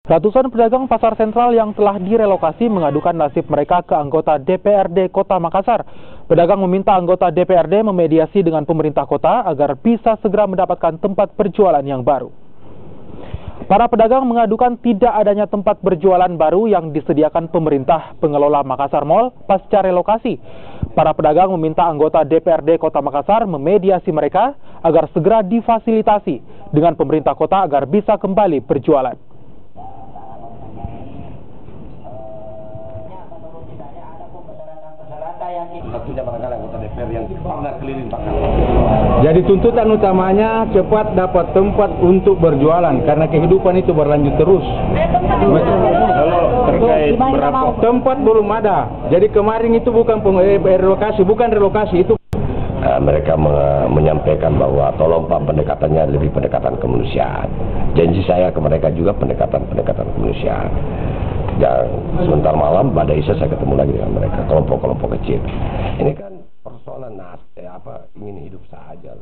Ratusan pedagang pasar sentral yang telah direlokasi mengadukan nasib mereka ke anggota DPRD Kota Makassar. Pedagang meminta anggota DPRD memediasi dengan pemerintah kota agar bisa segera mendapatkan tempat berjualan yang baru. Para pedagang mengadukan tidak adanya tempat berjualan baru yang disediakan pemerintah pengelola Makassar Mall pasca relokasi. Para pedagang meminta anggota DPRD Kota Makassar memediasi mereka agar segera difasilitasi dengan pemerintah kota agar bisa kembali berjualan. Jadi tuntutan utamanya cepat dapat tempat untuk berjualan karena kehidupan itu berlanjut terus. Kalau terkait berapa tempat belum ada. Jadi kemarin itu bukan relokasi itu. Mereka menyampaikan bahwa tolong Pak pendekatannya lebih pendekatan kemanusiaan. Janji saya ke mereka juga pendekatan kemanusiaan. Dan sebentar malam pada Isya saya ketemu lagi dengan mereka kelompok-kelompok kecil. Ini kan persoalan ingin hidup saja.